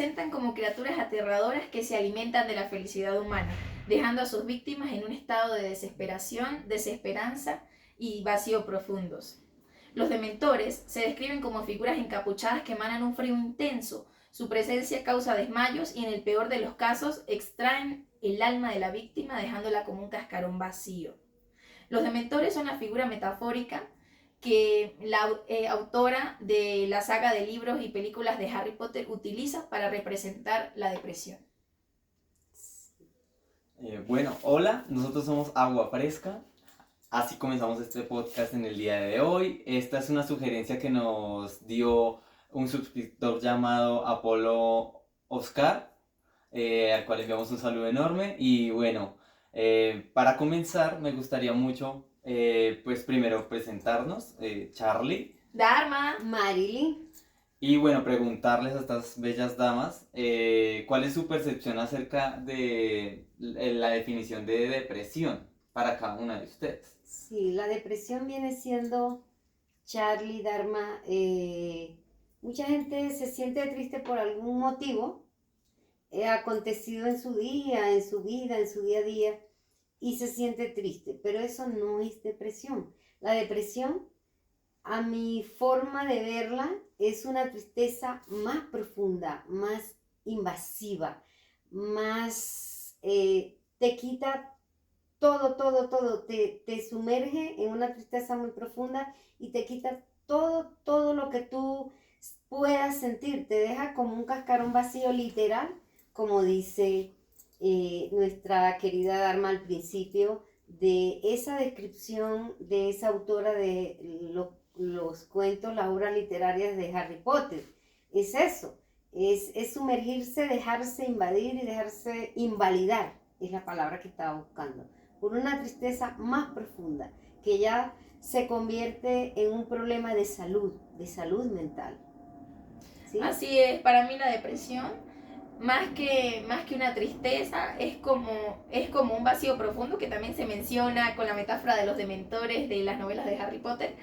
presentan como criaturas aterradoras que se alimentan de la felicidad humana, dejando a sus víctimas en un estado de desesperación, desesperanza y vacío profundos. Los dementores se describen como figuras encapuchadas que emanan un frío intenso. Su presencia causa desmayos y en el peor de los casos extraen el alma de la víctima dejándola como un cascarón vacío. Los dementores son la figura metafórica que la autora de la saga de libros y películas de Harry Potter utiliza para representar la depresión. Bueno, hola, nosotros somos Agua Fresca. Así comenzamos este podcast en el día de hoy. Esta es una sugerencia que nos dio un suscriptor llamado Apolo Oscar, al cual enviamos un saludo enorme. Y bueno, para comenzar me gustaría mucho, pues primero presentarnos, Charlie. Dharma. Marilyn. Y bueno, preguntarles a estas bellas damas, ¿cuál es su percepción acerca de la definición de depresión para cada una de ustedes? Sí, la depresión viene siendo, Charlie, Dharma, mucha gente se siente triste por algún motivo acontecido en su día, en su vida, en su día a día, y se siente triste, pero eso no es depresión. La depresión, a mi forma de verla, es una tristeza más profunda, más invasiva, más te quita todo, te sumerge en una tristeza muy profunda y te quita todo lo que tú puedas sentir, te deja como un cascarón vacío literal, como dice nuestra querida Dharma al principio, de esa descripción de esa autora de los cuentos, las obras literarias de Harry Potter. Es eso, es sumergirse, dejarse invadir y dejarse invalidar, es la palabra que estaba buscando, por una tristeza más profunda, que ya se convierte en un problema de salud mental. ¿Sí? Así es, para mí la depresión, más que una tristeza, es como un vacío profundo que también se menciona con la metáfora de los dementores de las novelas de Harry Potter,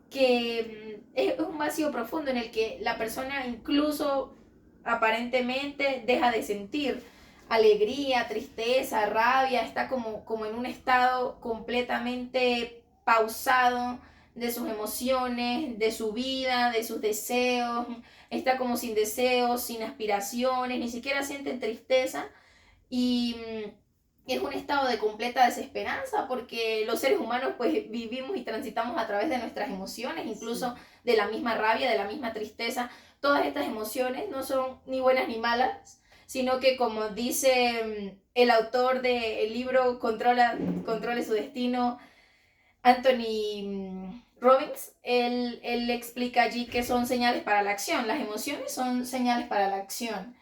que es un vacío profundo en el que la persona incluso aparentemente deja de sentir alegría, tristeza, rabia, está como en un estado completamente pausado de sus emociones, de su vida, de sus deseos, está como sin deseos, sin aspiraciones, ni siquiera siente tristeza y es un estado de completa desesperanza porque los seres humanos pues vivimos y transitamos a través de nuestras emociones, incluso de la misma rabia, de la misma tristeza. Todas estas emociones no son ni buenas ni malas, sino que como dice el autor del libro Controle su destino, Anthony Robbins, él explica allí que son señales para la acción. Las emociones son señales para la acción.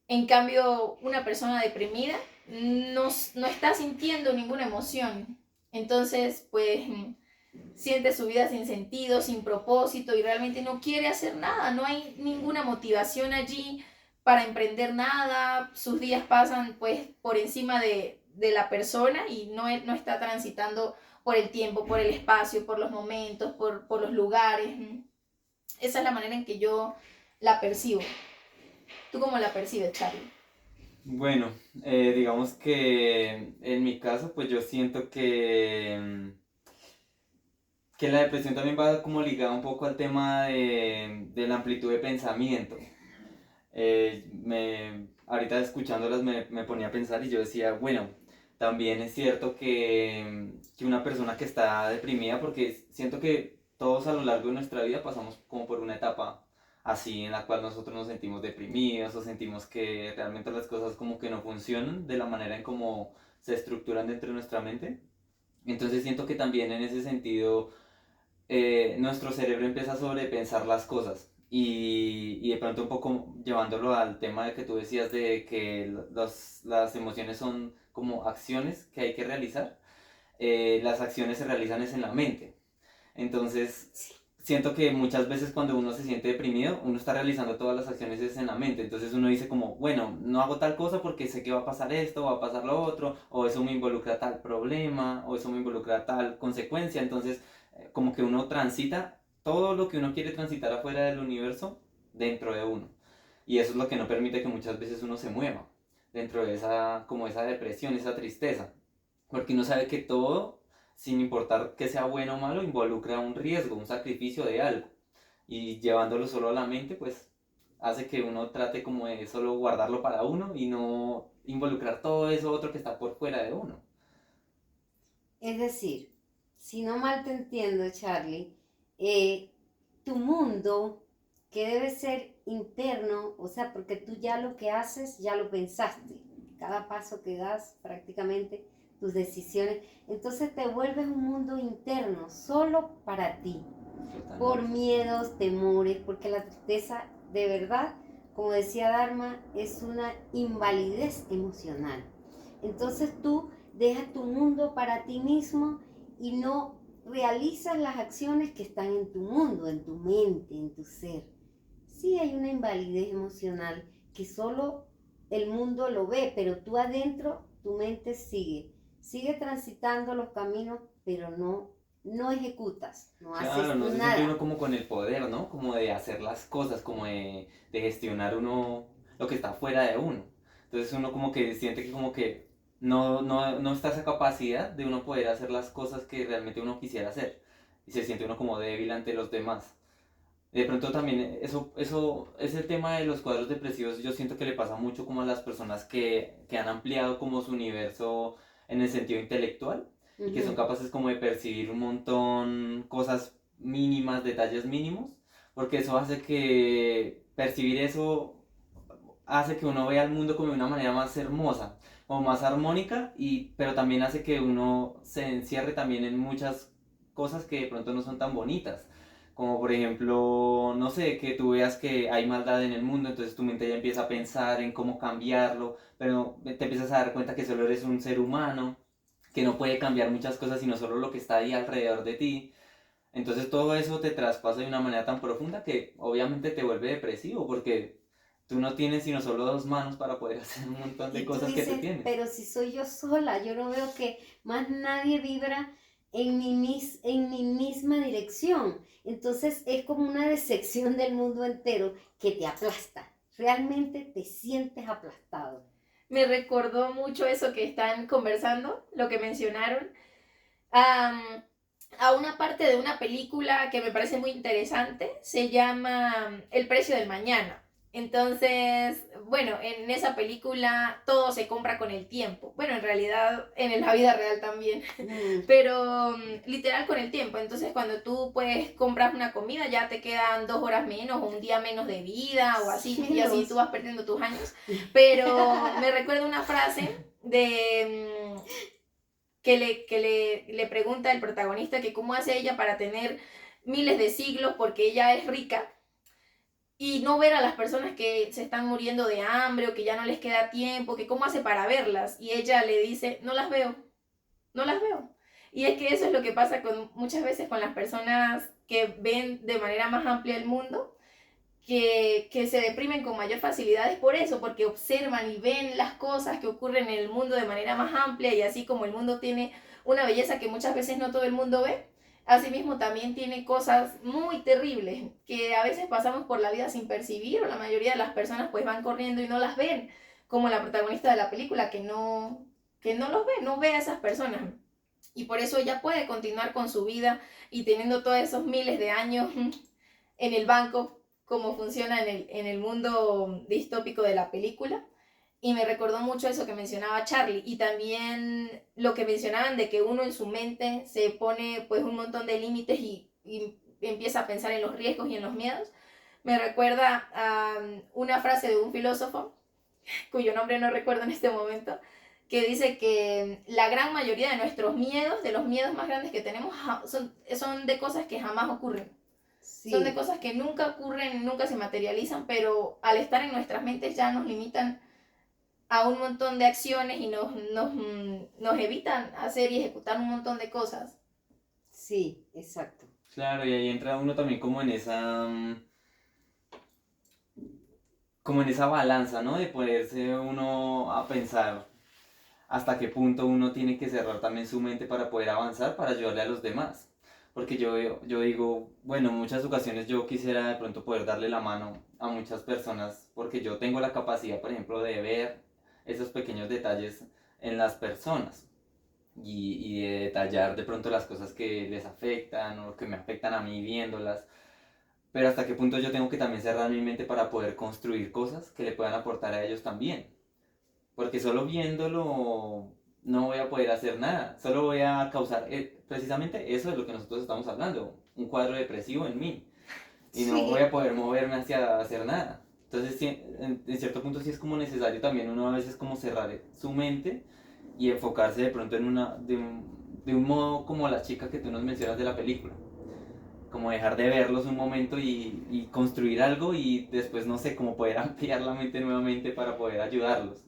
En cambio, una persona deprimida no está sintiendo ninguna emoción. Entonces, pues, siente su vida sin sentido, sin propósito y realmente no quiere hacer nada. No hay ninguna motivación allí para emprender nada. Sus días pasan, pues, por encima de la persona y no está transitando por el tiempo, por el espacio, por los momentos, por los lugares. Esa es la manera en que yo la percibo. ¿Tú cómo la percibes, Charlie? Bueno, digamos que en mi caso, pues yo siento que la depresión también va como ligada un poco al tema de la amplitud de pensamiento. Ahorita escuchándolas me ponía a pensar y yo decía, bueno, también es cierto que una persona que está deprimida, porque siento que todos a lo largo de nuestra vida pasamos como por una etapa así en la cual nosotros nos sentimos deprimidos o sentimos que realmente las cosas como que no funcionan de la manera en cómo se estructuran dentro de nuestra mente. Entonces siento que también en ese sentido nuestro cerebro empieza a sobrepensar las cosas y de pronto un poco llevándolo al tema de que tú decías de que las emociones son como acciones que hay que realizar, las acciones se realizan es en la mente. Entonces siento que muchas veces cuando uno se siente deprimido, uno está realizando todas las acciones es en la mente. Entonces uno dice como, bueno, no hago tal cosa porque sé que va a pasar esto, va a pasar lo otro, o eso me involucra tal problema, o eso me involucra tal consecuencia. Entonces como que uno transita todo lo que uno quiere transitar afuera del universo dentro de uno. Y eso es lo que no permite que muchas veces uno se mueva dentro de esa, como esa depresión, esa tristeza. Porque uno sabe que todo, sin importar que sea bueno o malo, involucra un riesgo, un sacrificio de algo. Y llevándolo solo a la mente, pues hace que uno trate como de solo guardarlo para uno y no involucrar todo eso otro que está por fuera de uno. Es decir, si no mal te entiendo, Charlie, eh, tu mundo que debe ser interno, o sea, porque tú ya lo que haces, ya lo pensaste, cada paso que das prácticamente, tus decisiones, entonces te vuelves un mundo interno, solo para ti, por Totalmente. miedos, temores, porque la tristeza de verdad, como decía Dharma, es una invalidez emocional. Entonces tú dejas tu mundo para ti mismo y no realizas las acciones que están en tu mundo, en tu mente, en tu ser. Sí hay una invalidez emocional que solo el mundo lo ve, pero tú adentro, tu mente sigue transitando los caminos, pero no ejecutas, no Claro, haces no se siente uno nada. como con el poder, ¿no? Como de hacer las cosas, como de gestionar uno lo que está fuera de uno. Entonces uno como que siente que como que no está esa capacidad de uno poder hacer las cosas que realmente uno quisiera hacer. Y se siente uno como débil ante los demás. De pronto también ese tema de los cuadros depresivos yo siento que le pasa mucho como a las personas que han ampliado como su universo en el sentido intelectual y que son Ujú. capaces como de percibir un montón cosas mínimas, detalles mínimos, porque eso hace que percibir eso hace que uno vea el mundo como de una manera más hermosa, como más armónica, pero también hace que uno se encierre también en muchas cosas que de pronto no son tan bonitas. Como por ejemplo, no sé, que tú veas que hay maldad en el mundo, entonces tu mente ya empieza a pensar en cómo cambiarlo, pero te empiezas a dar cuenta que solo eres un ser humano, que no puede cambiar muchas cosas, sino solo lo que está ahí alrededor de ti. Entonces todo eso te traspasa de una manera tan profunda que obviamente te vuelve depresivo, porque tú no tienes sino solo dos manos para poder hacer un montón de Y tú cosas que tú dices, tienes. pero si soy yo sola, yo no veo que más nadie vibra en mi misma dirección. Entonces es como una decepción del mundo entero que te aplasta. Realmente te sientes aplastado. Me recordó mucho eso que están conversando, lo que mencionaron, a, a una parte de una película que me parece muy interesante, se llama El precio del mañana. Entonces, bueno, en esa película todo se compra con el tiempo. Bueno, en realidad en la vida real también, Mm, pero literal con el tiempo. Entonces, cuando tú pues compras una comida, ya te quedan 2 horas menos o un día menos de vida o así, y así tú cielos. vas perdiendo tus años. Pero me recuerda una frase de que le pregunta el protagonista que cómo hace ella para tener miles de siglos porque ella es rica y no ver a las personas que se están muriendo de hambre o que ya no les queda tiempo, que cómo hace para verlas. Y ella le dice, no las veo, no las veo. Y es que eso es lo que pasa con, muchas veces con las personas que ven de manera más amplia el mundo, que se deprimen con mayor facilidad es por eso, porque observan y ven las cosas que ocurren en el mundo de manera más amplia y así como el mundo tiene una belleza que muchas veces no todo el mundo ve, asimismo también tiene cosas muy terribles que a veces pasamos por la vida sin percibir o la mayoría de las personas pues van corriendo y no las ven, como la protagonista de la película que no los ve, no ve a esas personas. Y por eso ella puede continuar con su vida y teniendo todos esos miles de años en el banco, como funciona en el mundo distópico de la película. Y me recordó mucho eso que mencionaba Charlie. Y también lo que mencionaban de que uno en su mente se pone pues un montón de límites y empieza a pensar en los riesgos y en los miedos. Me recuerda a una frase de un filósofo, cuyo nombre no recuerdo en este momento, que dice que la gran mayoría de nuestros miedos, de los miedos más grandes que tenemos, son de cosas que jamás ocurren. Son de Sí, cosas que nunca ocurren, nunca se materializan, pero al estar en nuestras mentes ya nos limitan a un montón de acciones y nos evitan hacer y ejecutar un montón de cosas. sí, exacto. Claro, y ahí entra uno también como en esa balanza, ¿no? De ponerse uno a pensar hasta qué punto uno tiene que cerrar también su mente para poder avanzar, para ayudarle a los demás. porque yo digo, bueno, en muchas ocasiones yo quisiera de pronto poder darle la mano a muchas personas, porque yo tengo la capacidad, por ejemplo, de ver esos pequeños detalles en las personas y de detallar de pronto las cosas que les afectan o que me afectan a mí viéndolas. Pero hasta qué punto yo tengo que también cerrar mi mente para poder construir cosas que le puedan aportar a ellos también. Porque solo viéndolo no voy a poder hacer nada. Solo voy a causar precisamente eso es lo que nosotros estamos hablando. Un cuadro depresivo en mí. Y no voy a Sí, poder moverme hacia hacer nada. Entonces, sí, en cierto punto sí es como necesario también uno a veces como cerrar su mente y enfocarse de pronto en de un modo como la chica que tú nos mencionas de la película. Como dejar de verlos un momento y construir algo y después, no sé, como poder ampliar la mente nuevamente para poder ayudarlos.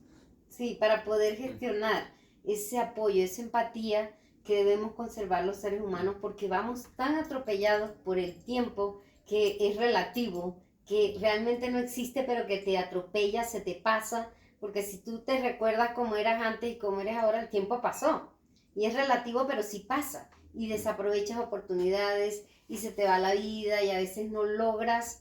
sí, para poder Mm. gestionar ese apoyo, esa empatía que debemos conservar los seres humanos porque vamos tan atropellados por el tiempo que es relativo, que realmente no existe, pero que te atropella, se te pasa, porque si tú te recuerdas cómo eras antes y cómo eres ahora, el tiempo pasó. Y es relativo, pero sí pasa. Y desaprovechas oportunidades y se te va la vida y a veces no logras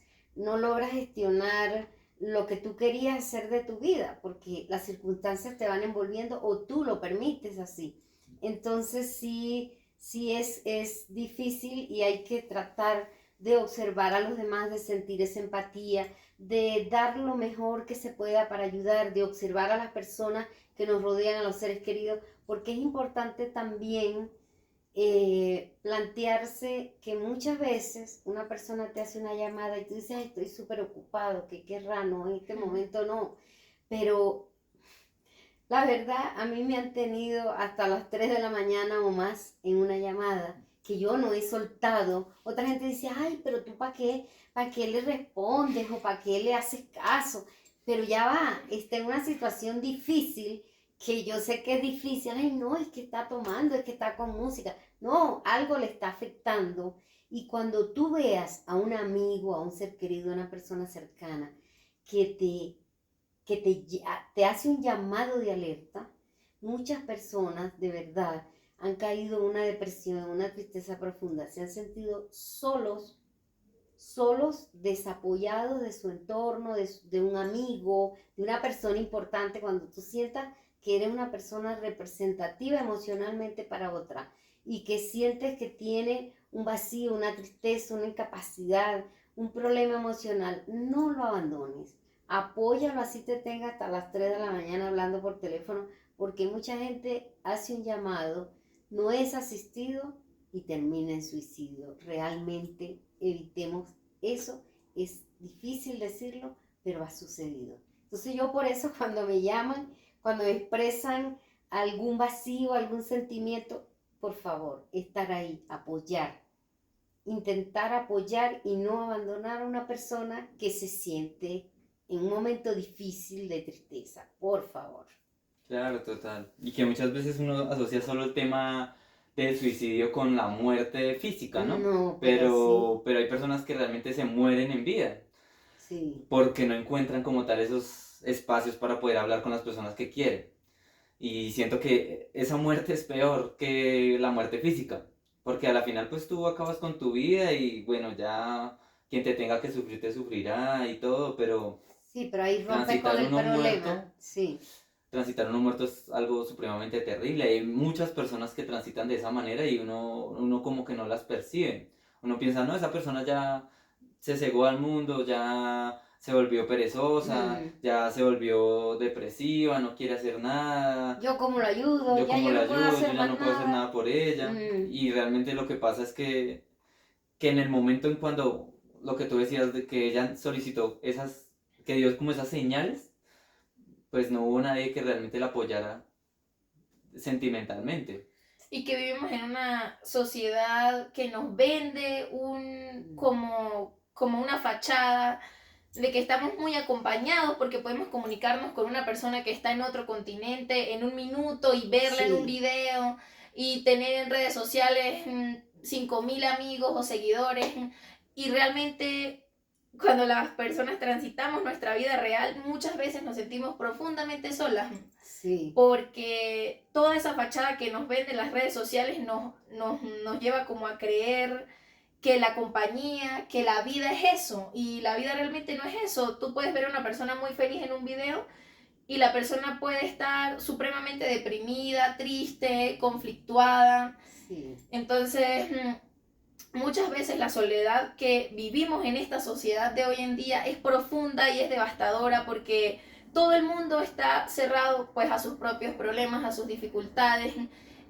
gestionar lo que tú querías hacer de tu vida, porque las circunstancias te van envolviendo o tú lo permites así. Entonces sí es difícil y hay que tratar de observar a los demás, de sentir esa empatía, de dar lo mejor que se pueda para ayudar, de observar a las personas que nos rodean, a los seres queridos, porque es importante también plantearse que muchas veces una persona te hace una llamada y tú dices, "Ay, estoy súper ocupado, que querrá, no, en este momento no, pero la verdad a mí me han tenido hasta las 3 de la mañana o más en una llamada que yo no he soltado. Otra gente dice, ay, pero tú para qué le respondes o para qué le haces caso, pero ya va, está en una situación difícil que yo sé que es difícil, ay no, es que está tomando, es que está con música, no, algo le está afectando. Y cuando tú veas a un amigo, a un ser querido, a una persona cercana que te hace un llamado de alerta, muchas personas de verdad han caído en una depresión, en una tristeza profunda, se han sentido solos, desapoyados de su entorno, de un amigo, de una persona importante, cuando tú sientas que eres una persona representativa emocionalmente para otra y que sientes que tiene un vacío, una tristeza, una incapacidad, un problema emocional, no lo abandones. Apóyalo así te tenga hasta las 3 de la mañana hablando por teléfono, porque mucha gente hace un llamado, no es asistido y termina en suicidio. Realmente evitemos eso. Es difícil decirlo, pero ha sucedido. Entonces yo por eso cuando me llaman, cuando me expresan algún vacío, algún sentimiento, por favor, estar ahí, apoyar, intentar apoyar y no abandonar a una persona que se siente en un momento difícil de tristeza, por favor. Claro, total. Y que muchas veces uno asocia solo el tema del suicidio con la muerte física, ¿no? No, pero sí, Pero hay personas que realmente se mueren en vida sí, porque no encuentran como tal esos espacios para poder hablar con las personas que quieren. Y siento que esa muerte es peor que la muerte física, porque a la final pues tú acabas con tu vida y bueno, ya quien te tenga que sufrir te sufrirá y todo, pero sí, pero ahí rompe con transitar el uno muerto problema, sí. transitar uno muerto es algo supremamente terrible. Hay muchas personas que transitan de esa manera y uno como que no las percibe. Uno piensa, no, esa persona ya se cegó al mundo, ya se volvió perezosa, Mm. ya se volvió depresiva, no quiere hacer nada. Yo como lo ayudo, Yo ya como yo la no puedo ayudo, yo hacer ya más no puedo hacer nada. nada por ella. Mm. Y realmente lo que pasa es que en el momento en cuando lo que tú decías de que ella solicitó que dio como esas señales, pues no hubo nadie que realmente la apoyara sentimentalmente. Y que vivimos en una sociedad que nos vende como una fachada de que estamos muy acompañados porque podemos comunicarnos con una persona que está en otro continente en un minuto y verla en un Sí, video y tener en redes sociales 5.000 amigos o seguidores y realmente cuando las personas transitamos nuestra vida real, muchas veces nos sentimos profundamente solas. Sí. Porque toda esa fachada que nos venden las redes sociales nos lleva como a creer que la compañía, que la vida es eso, y la vida realmente no es eso. Tú puedes ver a una persona muy feliz en un video y la persona puede estar supremamente deprimida, triste, conflictuada. Sí. Entonces, muchas veces la soledad que vivimos en esta sociedad de hoy en día es profunda y es devastadora porque todo el mundo está cerrado pues a sus propios problemas, a sus dificultades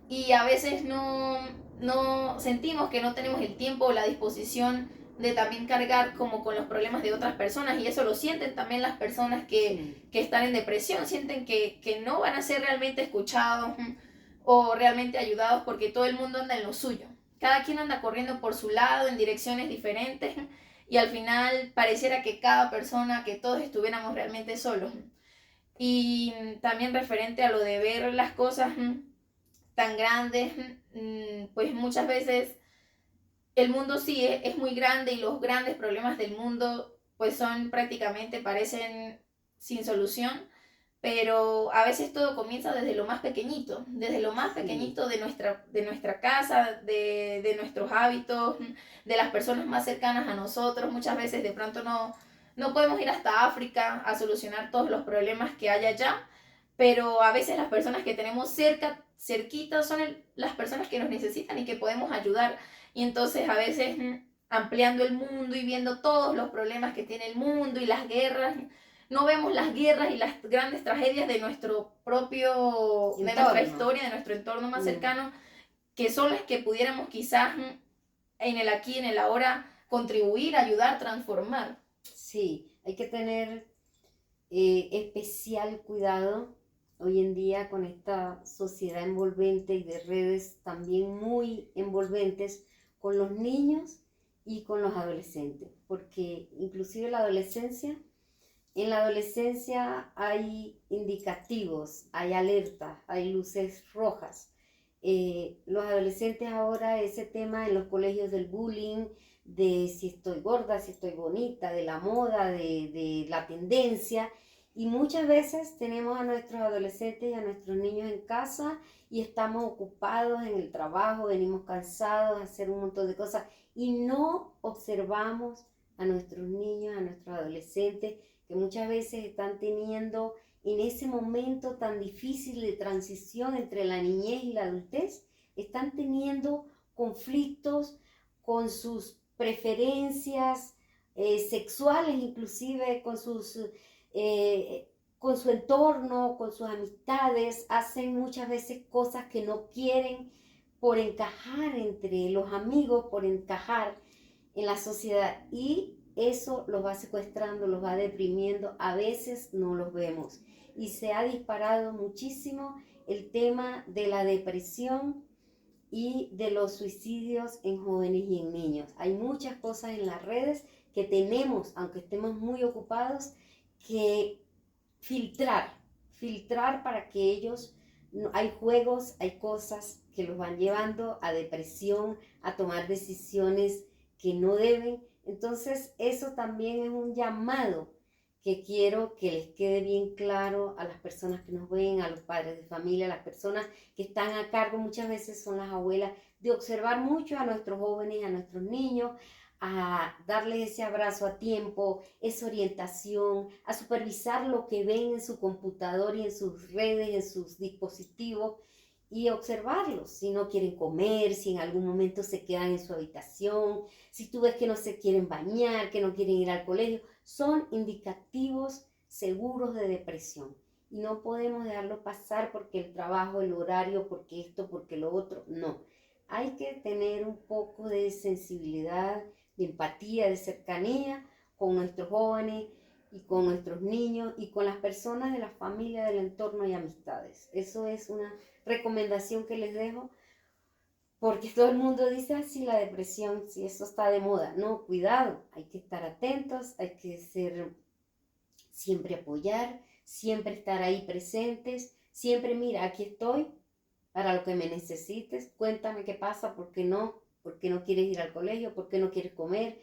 y a veces no sentimos que no tenemos el tiempo o la disposición de también cargar como con los problemas de otras personas y eso lo sienten también las personas que están en depresión, sienten que no van a ser realmente escuchados o realmente ayudados porque todo el mundo anda en lo suyo. Cada quien anda corriendo por su lado en direcciones diferentes y al final pareciera que cada persona, que todos estuviéramos realmente solos. Y también referente a lo de ver las cosas tan grandes, pues muchas veces el mundo sí es muy grande y los grandes problemas del mundo pues son prácticamente, parecen sin solución, pero a veces todo comienza desde lo más pequeñito, desde lo más pequeñito de nuestra casa, de nuestros hábitos, de las personas más cercanas a nosotros. Muchas veces de pronto no podemos ir hasta África a solucionar todos los problemas que hay allá, pero a veces las personas que tenemos cerquita, son las personas que nos necesitan y que podemos ayudar. Y entonces a veces ampliando el mundo y viendo todos los problemas que tiene el mundo y las guerras, no vemos las guerras y las grandes tragedias de nuestro propio, entorno. de nuestra historia, de nuestro entorno más cercano, que son las que pudiéramos quizás en el aquí, en el ahora, contribuir, ayudar, transformar. Sí, hay que tener especial cuidado hoy en día con esta sociedad envolvente y de redes también muy envolventes con los niños y con los adolescentes, porque inclusive en la adolescencia hay indicativos, hay alertas, hay luces rojas. Los adolescentes ahora, ese tema en los colegios del bullying, de si estoy gorda, si estoy bonita, de la moda, de la tendencia. Y muchas veces tenemos a nuestros adolescentes y a nuestros niños en casa y estamos ocupados en el trabajo, venimos cansados de hacer un montón de cosas y no observamos a nuestros niños, a nuestros adolescentes, que muchas veces están teniendo en ese momento tan difícil de transición entre la niñez y la adultez, están teniendo conflictos con sus preferencias sexuales, inclusive con su entorno, con sus amistades, hacen muchas veces cosas que no quieren por encajar entre los amigos, por encajar en la sociedad y eso los va secuestrando, los va deprimiendo, a veces no los vemos. Y se ha disparado muchísimo el tema de la depresión y de los suicidios en jóvenes y en niños. Hay muchas cosas en las redes que tenemos, aunque estemos muy ocupados, que filtrar para que ellos, hay juegos, hay cosas que los van llevando a depresión, a tomar decisiones que no deben. Entonces eso también es un llamado que quiero que les quede bien claro a las personas que nos ven, a los padres de familia, a las personas que están a cargo, muchas veces son las abuelas, de observar mucho a nuestros jóvenes, a nuestros niños, a darles ese abrazo a tiempo, esa orientación, a supervisar lo que ven en su computador y en sus redes, en sus dispositivos, y observarlos, si no quieren comer, si en algún momento se quedan en su habitación, si tú ves que no se quieren bañar, que no quieren ir al colegio, son indicativos seguros de depresión. Y no podemos dejarlo pasar porque el trabajo, el horario, porque esto, porque lo otro, no. Hay que tener un poco de sensibilidad, de empatía, de cercanía con nuestros jóvenes y con nuestros niños y con las personas de la familia, del entorno y amistades. Eso es una recomendación que les dejo, porque todo el mundo dice, así la depresión, si eso está de moda. No, cuidado, hay que estar atentos, hay que siempre apoyar, siempre estar ahí presentes, siempre mira, aquí estoy para lo que me necesites, cuéntame qué pasa, por qué no quieres ir al colegio, por qué no quieres comer,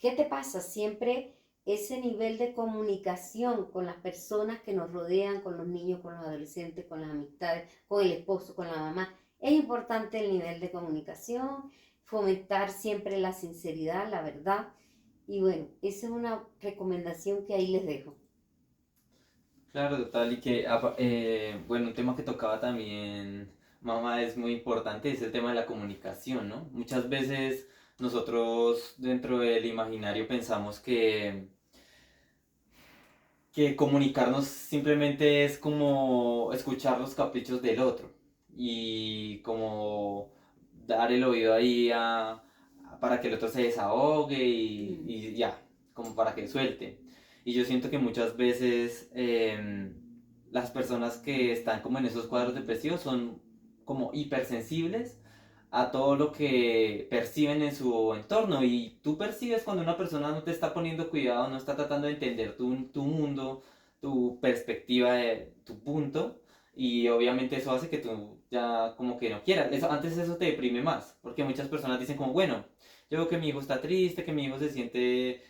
¿qué te pasa? Siempre ese nivel de comunicación con las personas que nos rodean, con los niños, con los adolescentes, con las amistades, con el esposo, con la mamá. Es importante el nivel de comunicación, fomentar siempre la sinceridad, la verdad. Y bueno, esa es una recomendación que ahí les dejo. Claro, total, y que, bueno, un tema que tocaba también, mamá, es muy importante, es el tema de la comunicación, ¿no? Muchas veces nosotros dentro del imaginario pensamos que comunicarnos simplemente es como escuchar los caprichos del otro y como dar el oído ahí para que el otro se desahogue y ya, como para que suelte. Y yo siento que muchas veces las personas que están como en esos cuadros depresivos son como hipersensibles a todo lo que perciben en su entorno y tú percibes cuando una persona no te está poniendo cuidado, no está tratando de entender tu mundo, tu perspectiva, tu punto y obviamente eso hace que tú ya como que no quieras. Antes eso te deprime más porque muchas personas dicen como, bueno, yo veo que mi hijo está triste, que mi hijo se siente,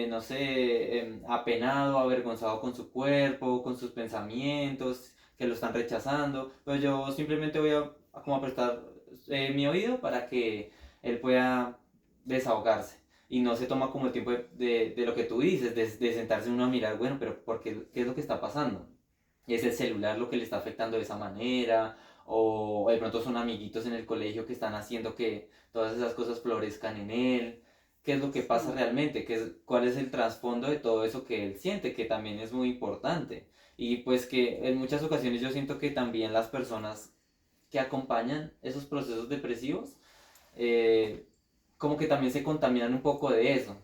no sé, apenado, avergonzado con su cuerpo, con sus pensamientos, que lo están rechazando, pero yo simplemente voy a como a prestar mi oído para que él pueda desahogarse y no se toma como el tiempo de lo que tú dices, de sentarse uno a mirar, bueno, pero ¿qué es lo que está pasando? ¿Es el celular lo que le está afectando de esa manera? ¿O de pronto son amiguitos en el colegio que están haciendo que todas esas cosas florezcan en él? ¿Qué es lo que pasa Sí, realmente? ¿Cuál es el trasfondo de todo eso que él siente? Que también es muy importante. Y pues que en muchas ocasiones yo siento que también las personas que acompañan esos procesos depresivos, eh, como que también se contaminan un poco de eso.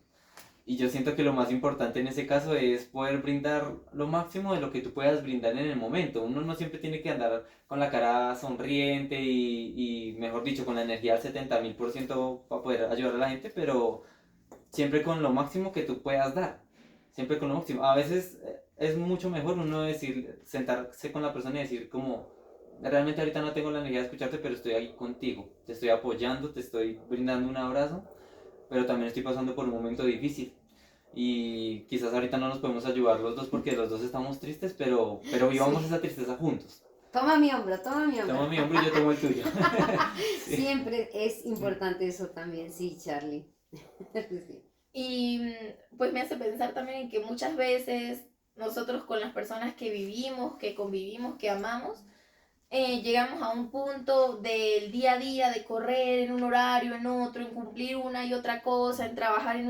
Y yo siento que lo más importante en ese caso es poder brindar lo máximo de lo que tú puedas brindar en el momento. Uno no siempre tiene que andar con la cara sonriente y mejor dicho, con la energía al 70.000% para poder ayudar a la gente, pero siempre con lo máximo que tú puedas dar. Siempre con lo máximo. A veces es mucho mejor uno decir, sentarse con la persona y decir como, realmente ahorita no tengo la energía de escucharte, pero estoy ahí contigo. Te estoy apoyando, te estoy brindando un abrazo, pero también estoy pasando por un momento difícil. Y quizás ahorita no nos podemos ayudar los dos porque los dos estamos tristes, pero vivamos sí. esa tristeza juntos. Toma mi hombro, toma mi hombro. Toma mi hombro y yo tomo el tuyo. Sí. Siempre es importante eso también, sí, Charlie. Sí. Y pues me hace pensar también en que muchas veces nosotros con las personas que vivimos, que convivimos, que amamos, llegamos a un punto del día a día, de correr en un horario, en otro, en cumplir una y otra cosa, en trabajar en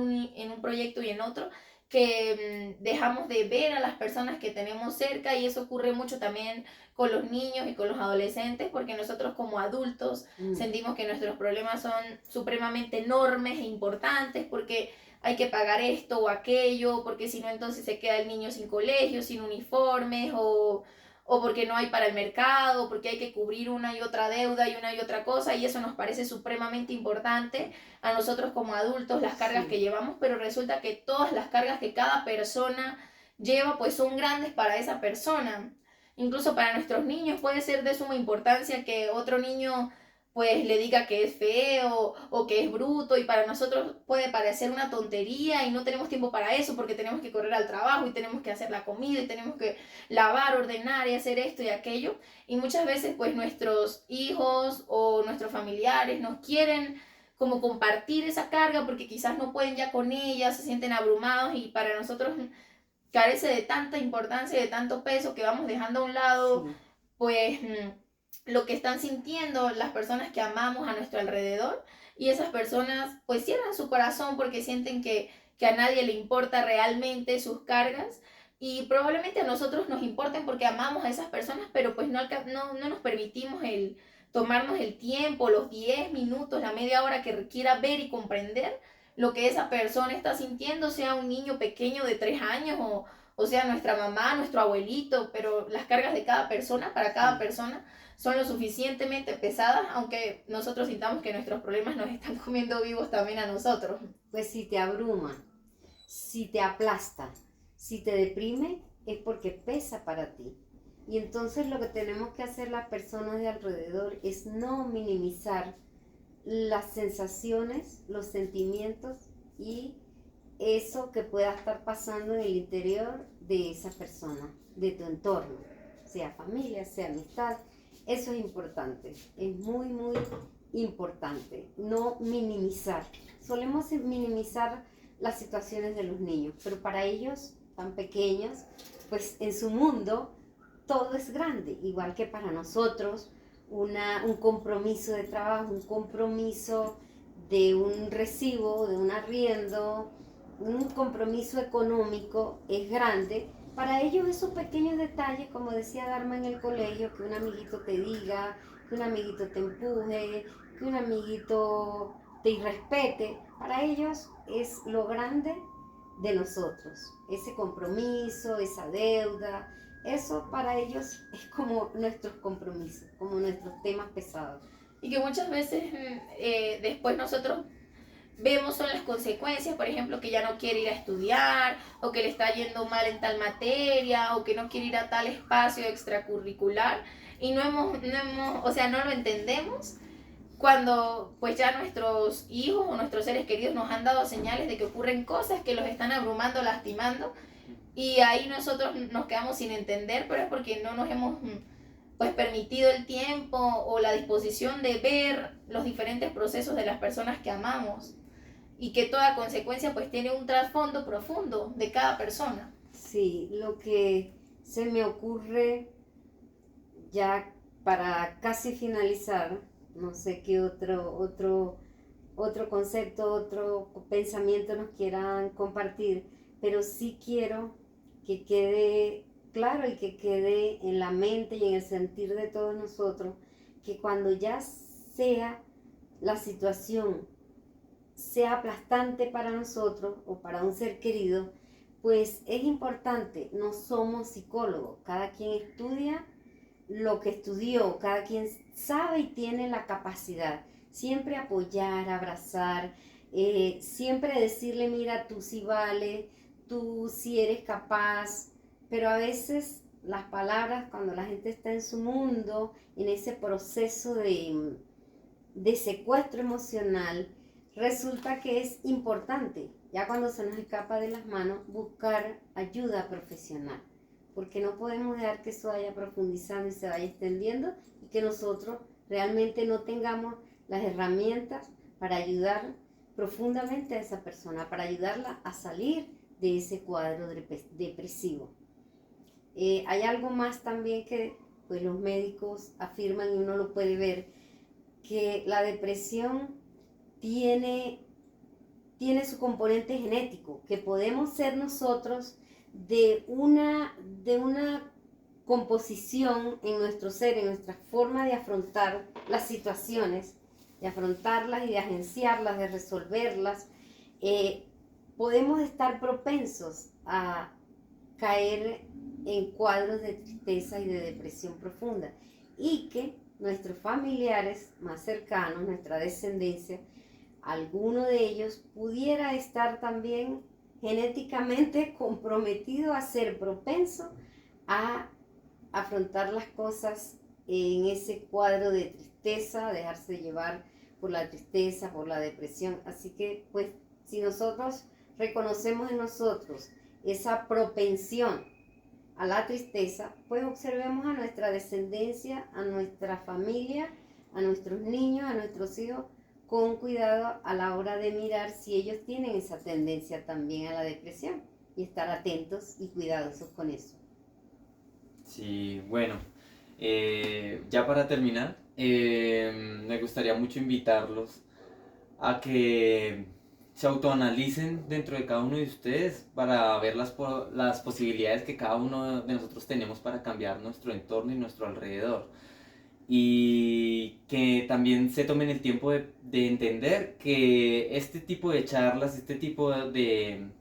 un proyecto y en otro, que dejamos de ver a las personas que tenemos cerca y eso ocurre mucho también con los niños y con los adolescentes porque nosotros como adultos sentimos que nuestros problemas son supremamente enormes e importantes porque hay que pagar esto o aquello, porque si no entonces se queda el niño sin colegio, sin uniformes o porque no hay para el mercado, porque hay que cubrir una y otra deuda y una y otra cosa, y eso nos parece supremamente importante a nosotros como adultos, las cargas Sí. que llevamos, pero resulta que todas las cargas que cada persona lleva, pues son grandes para esa persona. Incluso para nuestros niños puede ser de suma importancia que otro niño pues le diga que es feo o que es bruto y para nosotros puede parecer una tontería y no tenemos tiempo para eso porque tenemos que correr al trabajo y tenemos que hacer la comida y tenemos que lavar, ordenar y hacer esto y aquello. Y muchas veces pues nuestros hijos o nuestros familiares nos quieren como compartir esa carga porque quizás no pueden ya con ella, se sienten abrumados y para nosotros carece de tanta importancia y de tanto peso que vamos dejando a un lado Sí. pues lo que están sintiendo las personas que amamos a nuestro alrededor y esas personas pues cierran su corazón porque sienten que a nadie le importa realmente sus cargas y probablemente a nosotros nos importen porque amamos a esas personas, pero pues no nos permitimos el tomarnos el tiempo, los 10 minutos, la media hora que requiera ver y comprender lo que esa persona está sintiendo, sea un niño pequeño de 3 años o sea nuestra mamá, nuestro abuelito, pero las cargas de cada persona, para cada Sí. persona, son lo suficientemente pesadas, aunque nosotros sintamos que nuestros problemas nos están comiendo vivos también a nosotros. Pues si te abruma, si te aplasta, si te deprime, es porque pesa para ti. Y entonces lo que tenemos que hacer las personas de alrededor es no minimizar las sensaciones, los sentimientos y eso que pueda estar pasando en el interior de esa persona, de tu entorno, sea familia, sea amistad. Eso es importante, es muy, muy importante. No minimizar. Solemos minimizar las situaciones de los niños, pero para ellos, tan pequeños, pues en su mundo todo es grande, igual que para nosotros, un compromiso de trabajo, un compromiso de un recibo, de un arriendo, un compromiso económico es grande. Para ellos esos pequeños detalles, como decía Dharma en el colegio, que un amiguito te diga, que un amiguito te empuje, que un amiguito te irrespete, para ellos es lo grande de nosotros. Ese compromiso, esa deuda, eso para ellos es como nuestros compromisos, como nuestros temas pesados. Y que muchas veces después nosotros vemos son las consecuencias, por ejemplo, que ya no quiere ir a estudiar, o que le está yendo mal en tal materia, o que no quiere ir a tal espacio extracurricular, y o sea, no lo entendemos cuando pues ya nuestros hijos o nuestros seres queridos nos han dado señales de que ocurren cosas que los están abrumando, lastimando, y ahí nosotros nos quedamos sin entender, pero es porque no nos hemos pues permitido el tiempo o la disposición de ver los diferentes procesos de las personas que amamos, y que toda consecuencia pues tiene un trasfondo profundo de cada persona. Sí, lo que se me ocurre ya para casi finalizar, no sé qué otro concepto, otro pensamiento nos quieran compartir, pero sí quiero que quede claro y que quede en la mente y en el sentir de todos nosotros, que cuando ya sea la situación sea aplastante para nosotros o para un ser querido, pues es importante, no somos psicólogos, cada quien estudia lo que estudió, cada quien sabe y tiene la capacidad, siempre apoyar, abrazar, siempre decirle, mira, tú sí vales, tú sí eres capaz, pero a veces las palabras, cuando la gente está en su mundo, en ese proceso de secuestro emocional, resulta que es importante, ya cuando se nos escapa de las manos, buscar ayuda profesional, porque no podemos dejar que eso vaya profundizando y se vaya extendiendo y que nosotros realmente no tengamos las herramientas para ayudar profundamente a esa persona, para ayudarla a salir de ese cuadro depresivo. Hay algo más también que pues, los médicos afirman y uno lo puede ver, que la depresión tiene su componente genético, que podemos ser nosotros de una composición en nuestro ser, en nuestra forma de afrontar las situaciones, de afrontarlas y de agenciarlas, de resolverlas. Podemos estar propensos a caer en cuadros de tristeza y de depresión profunda, y que nuestros familiares más cercanos, nuestra descendencia, alguno de ellos pudiera estar también genéticamente comprometido a ser propenso a afrontar las cosas en ese cuadro de tristeza, dejarse llevar por la tristeza, por la depresión. Así que, pues, si nosotros reconocemos en nosotros esa propensión a la tristeza, pues observemos a nuestra descendencia, a nuestra familia, a nuestros niños, a nuestros hijos, con cuidado a la hora de mirar si ellos tienen esa tendencia también a la depresión, y estar atentos y cuidadosos con eso. Sí, bueno, ya para terminar, me gustaría mucho invitarlos a que se autoanalicen dentro de cada uno de ustedes para ver las posibilidades que cada uno de nosotros tenemos para cambiar nuestro entorno y nuestro alrededor. Y que también se tomen el tiempo de entender que este tipo de charlas, este tipo de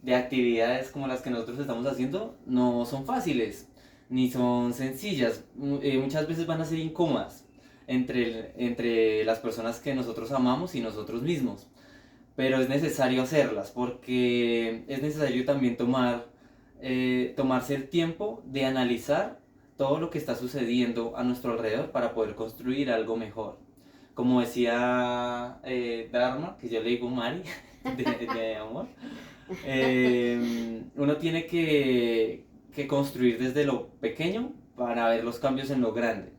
actividades como las que nosotros estamos haciendo no son fáciles ni son sencillas. Muchas veces van a ser incómodas entre las personas que nosotros amamos y nosotros mismos, pero es necesario hacerlas porque es necesario también tomarse el tiempo de analizar todo lo que está sucediendo a nuestro alrededor para poder construir algo mejor. Como decía Dharma, que yo le digo Mari, de amor, Uno tiene que construir desde lo pequeño para ver los cambios en lo grande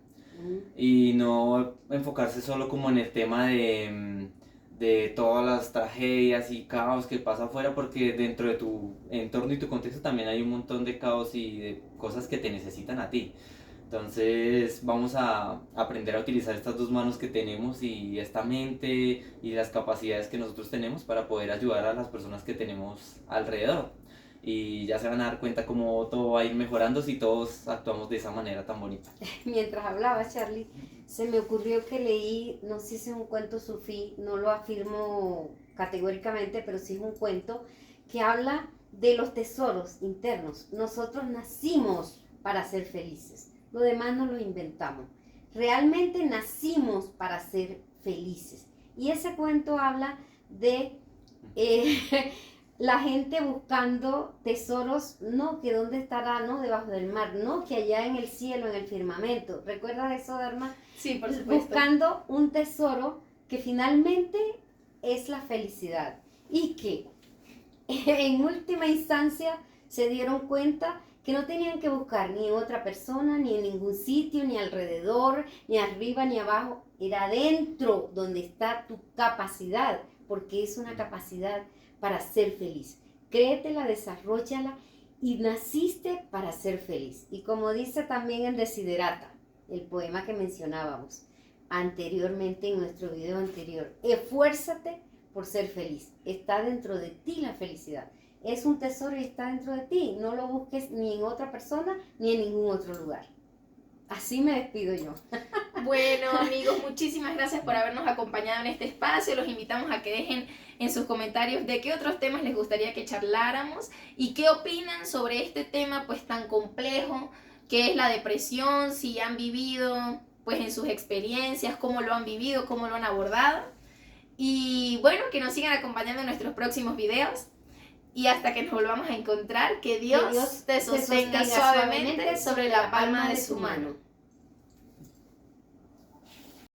y no enfocarse solo como en el tema de todas las tragedias y caos que pasa afuera, porque dentro de tu entorno y tu contexto también hay un montón de caos y de cosas que te necesitan a ti. Entonces vamos a aprender a utilizar estas dos manos que tenemos y esta mente y las capacidades que nosotros tenemos para poder ayudar a las personas que tenemos alrededor. Y ya se van a dar cuenta cómo todo va a ir mejorando si todos actuamos de esa manera tan bonita. Mientras hablaba, Charlie, se me ocurrió que leí, no sé si es un cuento sufí, no lo afirmo categóricamente, pero sí es un cuento que habla de los tesoros internos. Nosotros nacimos para ser felices. Lo demás no lo inventamos. Realmente nacimos para ser felices. Y ese cuento habla de la gente buscando tesoros, no que dónde estará, no debajo del mar, no que allá en el cielo, en el firmamento. ¿Recuerdas eso, Dharma? Sí, por supuesto. Buscando un tesoro que finalmente es la felicidad. Y que en última instancia se dieron cuenta que no tenían que buscar ni en otra persona, ni en ningún sitio, ni alrededor, ni arriba, ni abajo. Era adentro donde está tu capacidad, porque es una capacidad para ser feliz. Créetela, desarróllala y naciste para ser feliz. Y como dice también en Desiderata, el poema que mencionábamos anteriormente en nuestro video anterior, esfuérzate por ser feliz. Está dentro de ti la felicidad. Es un tesoro y está dentro de ti. No lo busques ni en otra persona ni en ningún otro lugar. Así me despido yo. Bueno, amigos, muchísimas gracias por habernos acompañado en este espacio. Los invitamos a que dejen en sus comentarios de qué otros temas les gustaría que charláramos y qué opinan sobre este tema pues tan complejo que es la depresión, si han vivido pues en sus experiencias, cómo lo han vivido, cómo lo han abordado. Y bueno, que nos sigan acompañando en nuestros próximos videos. Y hasta que nos volvamos a encontrar, que Dios te sostenga suavemente sobre la palma de su mano.